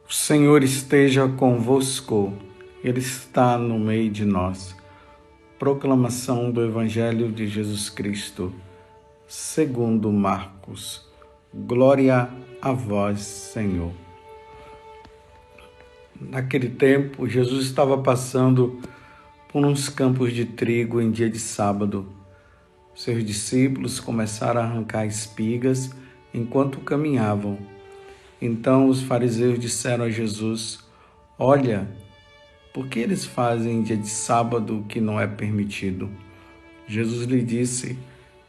O Senhor esteja convosco, Ele está no meio de nós. Proclamação do Evangelho de Jesus Cristo, segundo Marcos. Glória a vós, Senhor. Naquele tempo, Jesus estava passando por uns campos de trigo em dia de sábado. Seus discípulos começaram a arrancar espigas enquanto caminhavam. Então os fariseus disseram a Jesus: Olha, por que eles fazem em dia de sábado o que não é permitido? Jesus lhe disse: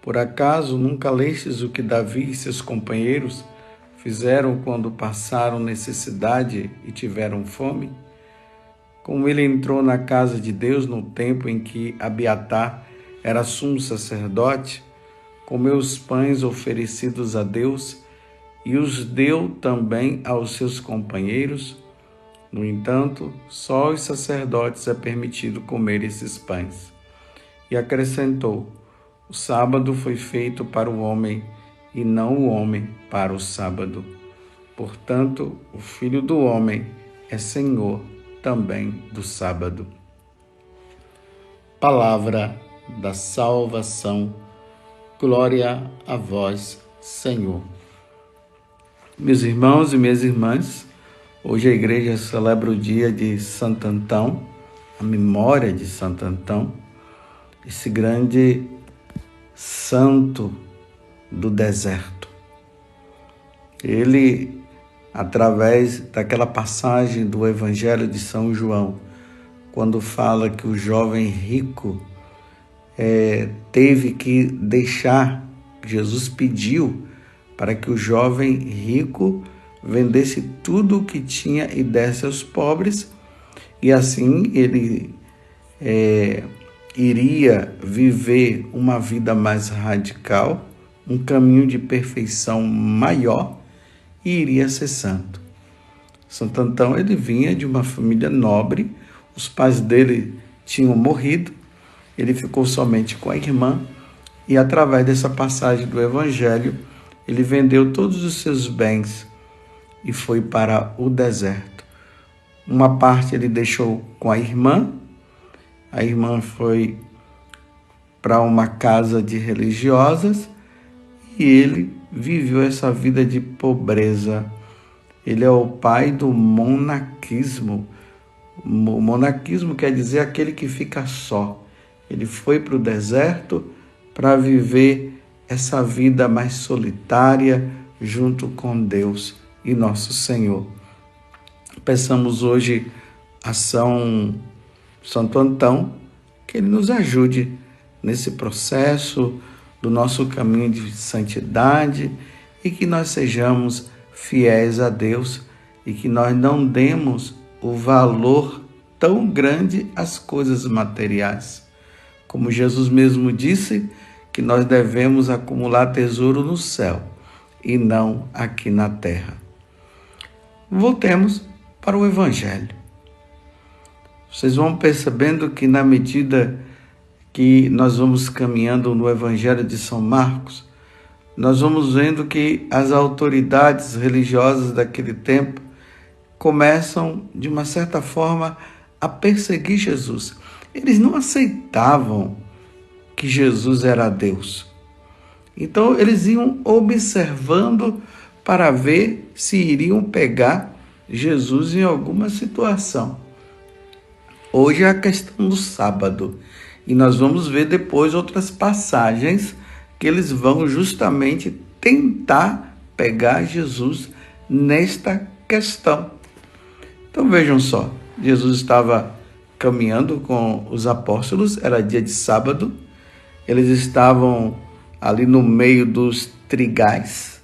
Por acaso nunca lestes o que Davi e seus companheiros fizeram quando passaram necessidade e tiveram fome? Como ele entrou na casa de Deus no tempo em que Abiatar era sumo sacerdote, comeu os pães oferecidos a Deus e os deu também aos seus companheiros. No entanto, só aos sacerdotes é permitido comer esses pães. E acrescentou: O sábado foi feito para o homem, e não o homem para o sábado. Portanto, o Filho do Homem é Senhor também do sábado. Palavra da salvação. Glória a vós, Senhor. Meus irmãos e minhas irmãs, hoje a igreja celebra o dia de Santo Antão, a memória de Santo Antão, esse grande santo do deserto. Ele, através daquela passagem do Evangelho de São João, quando fala que o jovem rico teve que deixar, Jesus pediu para que o jovem rico vendesse tudo o que tinha e desse aos pobres, e assim ele iria viver uma vida mais radical, um caminho de perfeição maior, e iria ser santo. Santo Antão, ele vinha de uma família nobre, os pais dele tinham morrido, ele ficou somente com a irmã, e através dessa passagem do Evangelho, ele vendeu todos os seus bens e foi para o deserto. Uma parte ele deixou com a irmã foi para uma casa de religiosas e ele viveu essa vida de pobreza. Ele é o pai do monaquismo. O monaquismo quer dizer aquele que fica só. Ele foi para o deserto para viver essa vida mais solitária junto com Deus e nosso Senhor. Peçamos hoje a São Santo Antão que ele nos ajude nesse processo do nosso caminho de santidade e que nós sejamos fiéis a Deus e que nós não demos o valor tão grande às coisas materiais. Como Jesus mesmo disse, que nós devemos acumular tesouro no céu e não aqui na terra. Voltemos para o Evangelho. Vocês vão percebendo que na medida que nós vamos caminhando no Evangelho de São Marcos, nós vamos vendo que as autoridades religiosas daquele tempo começam, de uma certa forma, a perseguir Jesus. Eles não aceitavam que Jesus era Deus. Então, eles iam observando para ver se iriam pegar Jesus em alguma situação. Hoje é a questão do sábado. E nós vamos ver depois outras passagens que eles vão justamente tentar pegar Jesus nesta questão. Então, vejam só. Jesus estava caminhando com os apóstolos, era dia de sábado. Eles estavam ali no meio dos trigais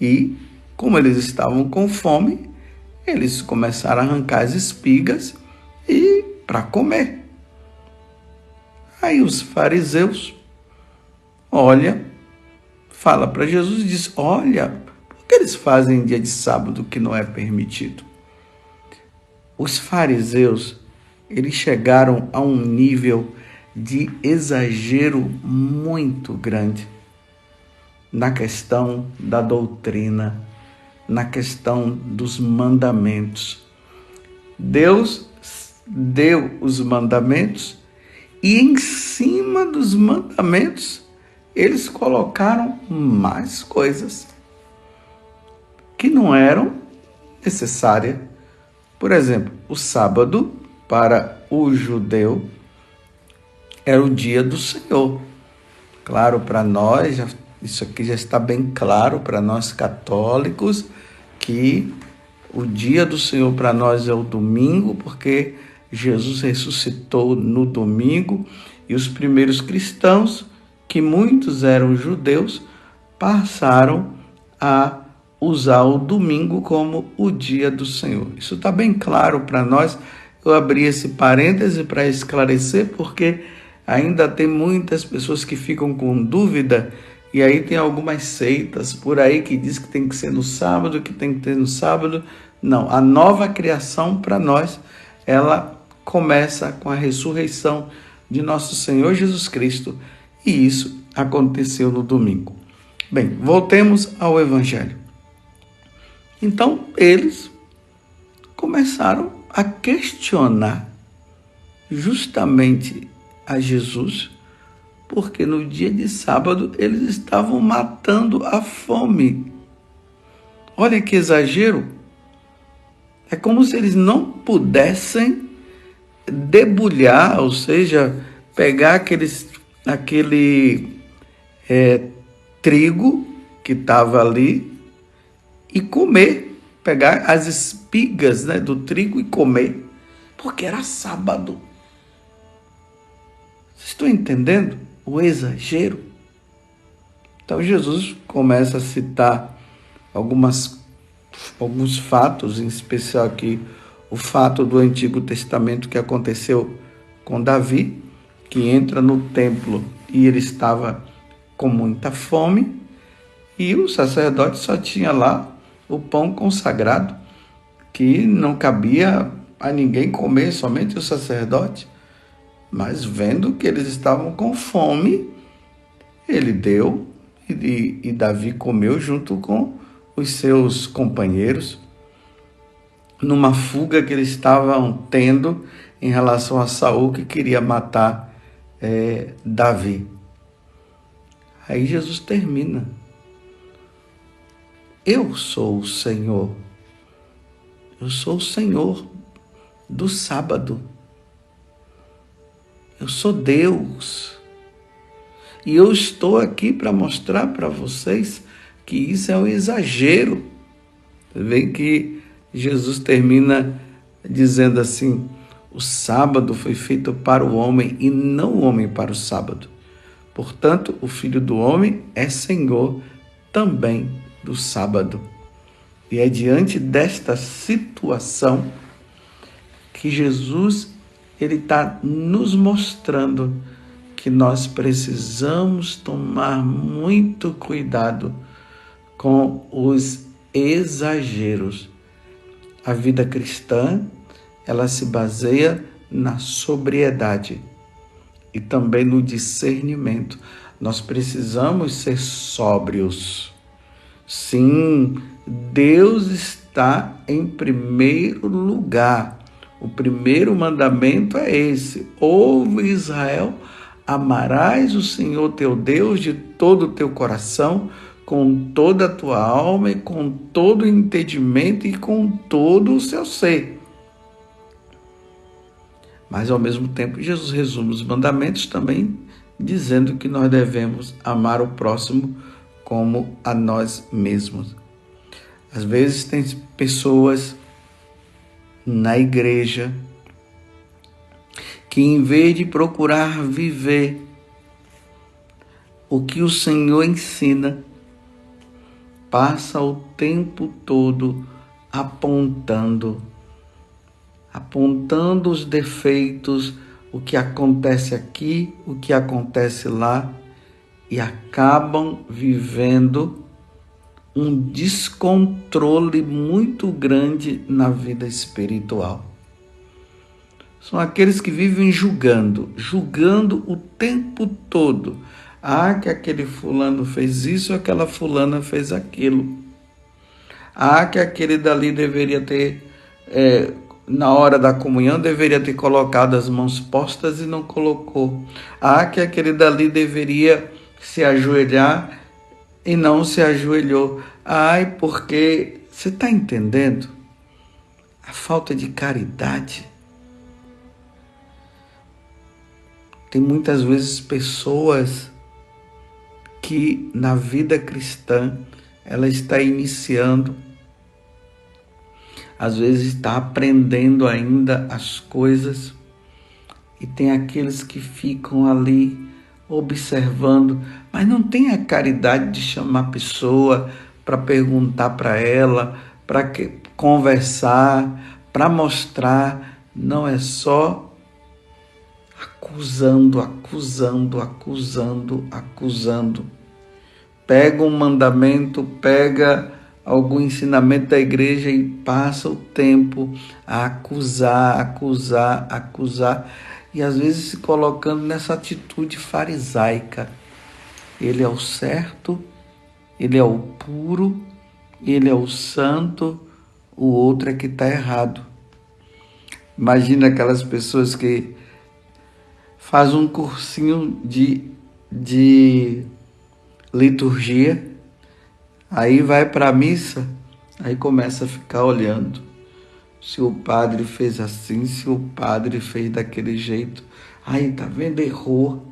e, como eles estavam com fome, eles começaram a arrancar as espigas e para comer. Aí os fariseus fala para Jesus e diz: Olha, por que eles fazem em dia de sábado que não é permitido? Os fariseus, eles chegaram a um nível de exagero muito grande na questão da doutrina, na questão dos mandamentos. Deus deu os mandamentos e em cima dos mandamentos eles colocaram mais coisas que não eram necessárias. Por exemplo, o sábado para o judeu era o dia do Senhor. Claro, para nós, isso aqui já está bem claro para nós católicos, que o dia do Senhor para nós é o domingo, porque Jesus ressuscitou no domingo e os primeiros cristãos, que muitos eram judeus, passaram a usar o domingo como o dia do Senhor. Isso está bem claro para nós. Eu abri esse parêntese para esclarecer, porque ainda tem muitas pessoas que ficam com dúvida, e aí tem algumas seitas por aí que diz que tem que ser no sábado, que tem que ter no sábado. Não, a nova criação para nós, ela começa com a ressurreição de nosso Senhor Jesus Cristo, e isso aconteceu no domingo. Bem, voltemos ao Evangelho. Então, eles começaram a questionar justamente a Jesus, porque no dia de sábado eles estavam matando a fome. Olha que exagero! É como se eles não pudessem debulhar, ou seja, pegar aquele trigo que estava ali e comer, pegar as espigas, né, do trigo e comer, porque era sábado. Vocês estão entendendo o exagero? Então Jesus começa a citar alguns fatos, em especial aqui o fato do Antigo Testamento que aconteceu com Davi, que entra no templo e ele estava com muita fome, e o sacerdote só tinha lá o pão consagrado, que não cabia a ninguém comer, somente o sacerdote. Mas vendo que eles estavam com fome, ele deu e Davi comeu junto com os seus companheiros, numa fuga que eles estavam tendo em relação a Saul, que queria matar Davi. Aí Jesus termina: eu sou o Senhor, eu sou o Senhor do sábado. Eu sou Deus, e eu estou aqui para mostrar para vocês que isso é um exagero. Vê que Jesus termina dizendo assim: o sábado foi feito para o homem e não o homem para o sábado. Portanto, o Filho do Homem é Senhor também do sábado. E é diante desta situação que Jesus ele está nos mostrando que nós precisamos tomar muito cuidado com os exageros. A vida cristã, ela se baseia na sobriedade e também no discernimento. Nós precisamos ser sóbrios. Sim, Deus está em primeiro lugar. O primeiro mandamento é esse: ouve, Israel, amarás o Senhor teu Deus de todo o teu coração, com toda a tua alma e com todo o entendimento e com todo o seu ser. Mas, ao mesmo tempo, Jesus resume os mandamentos também dizendo que nós devemos amar o próximo como a nós mesmos. Às vezes tem pessoas na igreja que, em vez de procurar viver o que o Senhor ensina, passa o tempo todo apontando os defeitos, o que acontece aqui, o que acontece lá, e acabam vivendo um descontrole muito grande na vida espiritual. São aqueles que vivem julgando o tempo todo. Que aquele fulano fez isso, aquela fulana fez aquilo. Que aquele dali deveria ter, na hora da comunhão, deveria ter colocado as mãos postas e não colocou. Que aquele dali deveria se ajoelhar e não se ajoelhou. Porque você está entendendo? A falta de caridade. Tem muitas vezes pessoas que na vida cristã ela está iniciando, às vezes está aprendendo ainda as coisas, e tem aqueles que ficam ali observando, mas não tem a caridade de chamar a pessoa para perguntar para ela, para conversar, para mostrar. Não, é só acusando. Pega um mandamento, pega algum ensinamento da igreja e passa o tempo a acusar, e às vezes se colocando nessa atitude farisaica. Ele é o certo, ele é o puro, ele é o santo, o outro é que está errado. Imagina aquelas pessoas que fazem um cursinho de liturgia, aí vai para a missa, aí começa a ficar olhando se o padre fez assim, se o padre fez daquele jeito. Aí, tá vendo? Errou.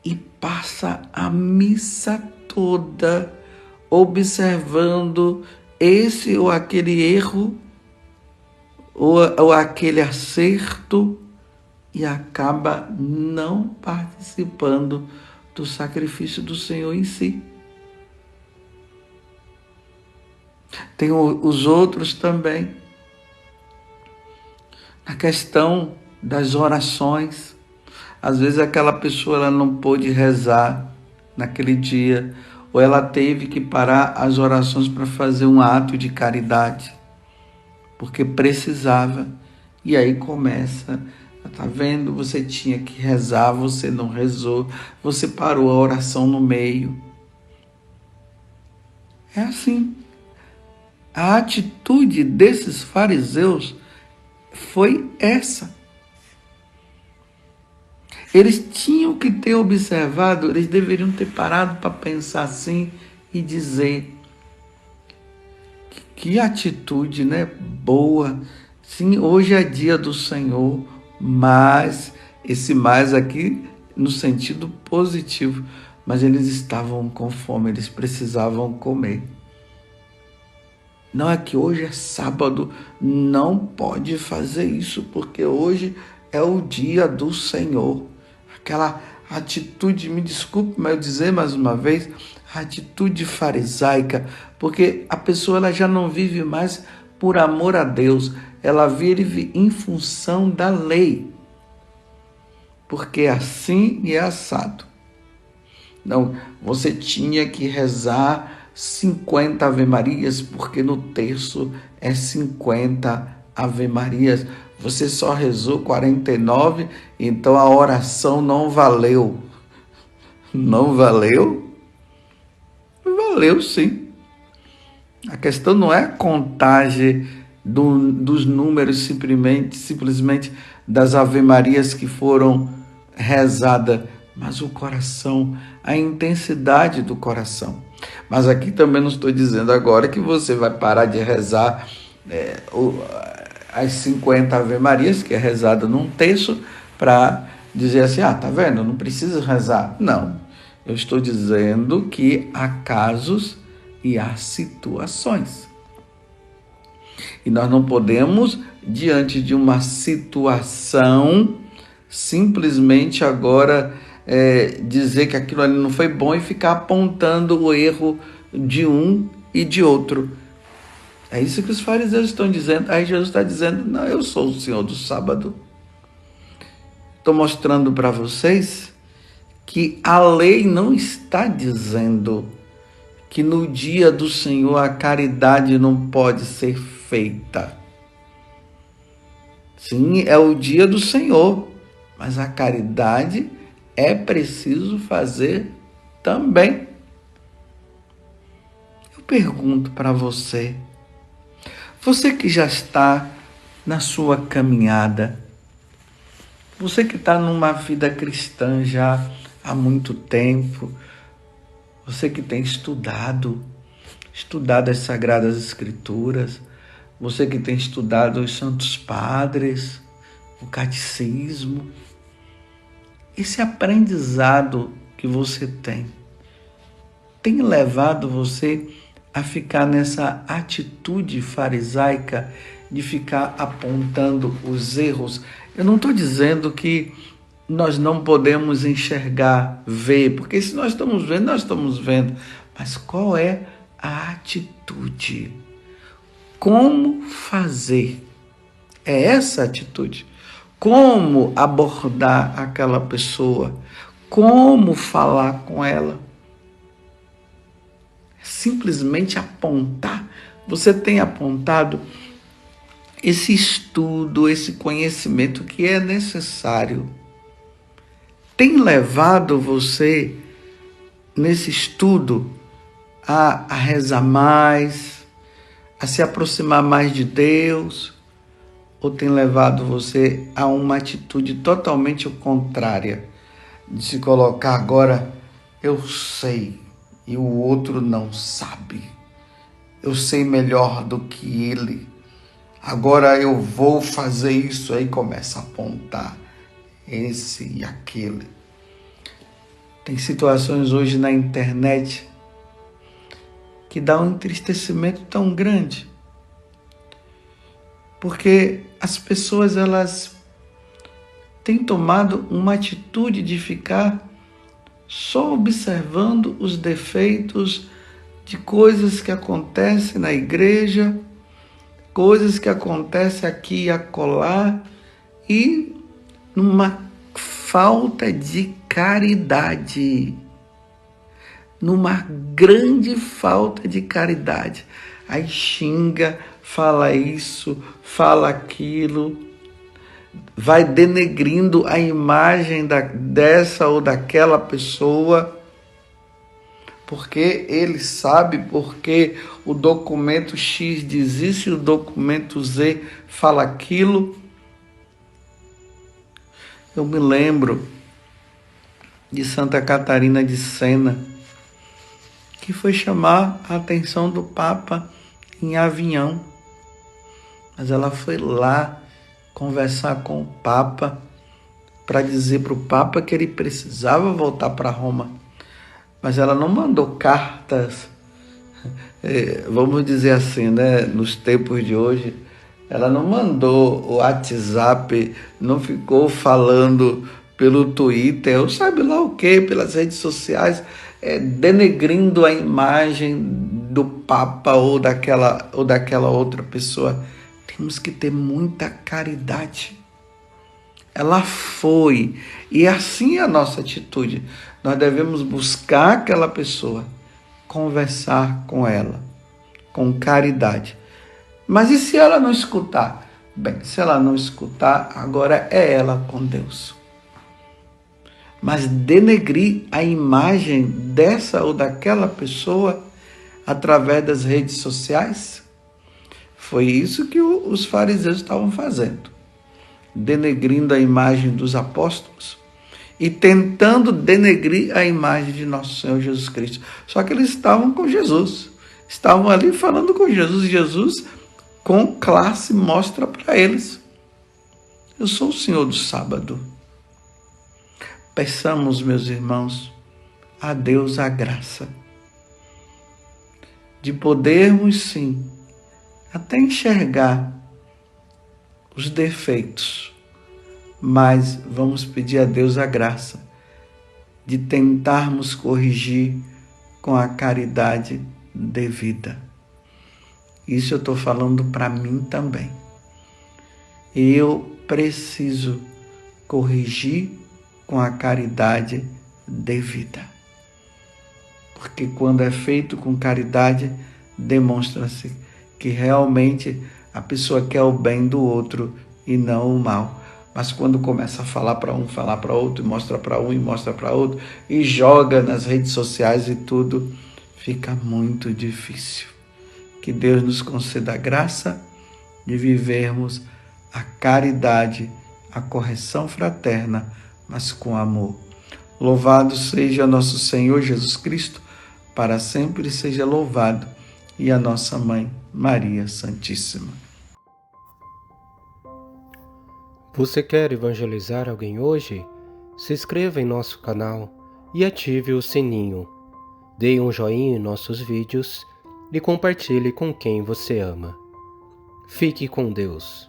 E passa a missa toda observando esse ou aquele erro, ou aquele acerto, e acaba não participando do sacrifício do Senhor em si. Tem os outros também. A questão das orações. Às vezes aquela pessoa ela não pôde rezar naquele dia, ou ela teve que parar as orações para fazer um ato de caridade, porque precisava. E aí começa, tá vendo? Você tinha que rezar, você não rezou, você parou a oração no meio. É assim. A atitude desses fariseus foi essa. Eles tinham que ter observado, eles deveriam ter parado para pensar assim e dizer: que atitude, né? Boa. Sim, hoje é dia do Senhor, mas esse mais aqui no sentido positivo, mas eles estavam com fome, eles precisavam comer. Não é que hoje é sábado, não pode fazer isso, porque hoje é o dia do Senhor. Aquela atitude, me desculpe, mas eu dizer mais uma vez, a atitude farisaica, porque a pessoa ela já não vive mais por amor a Deus, ela vive em função da lei, porque é assim e é assado. Não, você tinha que rezar 50 Ave-Marias, porque no terço é 50 Ave-Marias. Você só rezou 49, então a oração não valeu. Não valeu? Valeu sim. A questão não é a contagem dos números simplesmente das Ave-Marias que foram rezadas, mas o coração, a intensidade do coração. Mas aqui também não estou dizendo agora que você vai parar de rezar as 50 Ave-Marias, que é rezada num terço, para dizer assim, tá vendo, não precisa rezar. Não, eu estou dizendo que há casos e há situações. E nós não podemos, diante de uma situação, simplesmente agora dizer que aquilo ali não foi bom e ficar apontando o erro de um e de outro. É isso que os fariseus estão dizendo. Aí Jesus está dizendo, não, eu sou o Senhor do sábado. Estou mostrando para vocês que a lei não está dizendo que no dia do Senhor a caridade não pode ser feita. Sim, é o dia do Senhor, mas a caridade é preciso fazer também. Eu pergunto para você, você que já está na sua caminhada, você que está numa vida cristã já há muito tempo, você que tem estudado as Sagradas Escrituras, você que tem estudado os Santos Padres, o Catecismo, esse aprendizado que você tem levado você a ficar nessa atitude farisaica de ficar apontando os erros. Eu não estou dizendo que nós não podemos enxergar, ver, porque se nós estamos vendo, nós estamos vendo. Mas qual é a atitude? Como fazer? É essa atitude. Como abordar aquela pessoa? Como falar com ela? Simplesmente apontar. Você tem apontado esse estudo, esse conhecimento que é necessário. Tem levado você, nesse estudo, a rezar mais, a se aproximar mais de Deus, ou tem levado você a uma atitude totalmente contrária, de se colocar agora, eu sei, e o outro não sabe. Eu sei melhor do que ele. Agora eu vou fazer isso. Aí começa a apontar esse e aquele. Tem situações hoje na internet que dá um entristecimento tão grande. Porque as pessoas, elas têm tomado uma atitude de ficar só observando os defeitos de coisas que acontecem na igreja, coisas que acontecem aqui e acolá, e numa falta de caridade, numa grande falta de caridade. Aí xinga, fala isso, fala aquilo, vai denegrindo a imagem dessa ou daquela pessoa, porque ele sabe, porque o documento X diz isso e o documento Z fala aquilo. Eu me lembro de Santa Catarina de Sena, que foi chamar a atenção do Papa em Avignon, mas ela foi lá conversar com o Papa para dizer para o Papa que ele precisava voltar para Roma. Mas ela não mandou cartas, vamos dizer assim, né? Nos tempos de hoje, ela não mandou o WhatsApp, não ficou falando pelo Twitter, ou sabe lá o que, pelas redes sociais, denegrindo a imagem do Papa ou daquela outra pessoa. Temos que ter muita caridade. Ela foi, e assim é a nossa atitude. Nós devemos buscar aquela pessoa, conversar com ela, com caridade. Mas e se ela não escutar? Bem, se ela não escutar, agora é ela com Deus. Mas denegrir a imagem dessa ou daquela pessoa através das redes sociais, foi isso que os fariseus estavam fazendo, denegrindo a imagem dos apóstolos e tentando denegrir a imagem de nosso Senhor Jesus Cristo. Só que eles estavam com Jesus, estavam ali falando com Jesus, e Jesus, com classe, mostra para eles: eu sou o Senhor do sábado. Peçamos, meus irmãos, a Deus a graça de podermos, sim, até enxergar os defeitos, mas vamos pedir a Deus a graça de tentarmos corrigir com a caridade devida. Isso eu estou falando para mim também. Eu preciso corrigir com a caridade devida. Porque quando é feito com caridade, demonstra-se que realmente a pessoa quer o bem do outro e não o mal. Mas quando começa a falar para um, falar para outro, e mostra para um e mostra para outro, e joga nas redes sociais e tudo, fica muito difícil. Que Deus nos conceda a graça de vivermos a caridade, a correção fraterna, mas com amor. Louvado seja nosso Senhor Jesus Cristo, para sempre seja louvado, e a nossa Mãe, Maria Santíssima. Você quer evangelizar alguém hoje? Se inscreva em nosso canal e ative o sininho. Dê um joinha em nossos vídeos e compartilhe com quem você ama. Fique com Deus.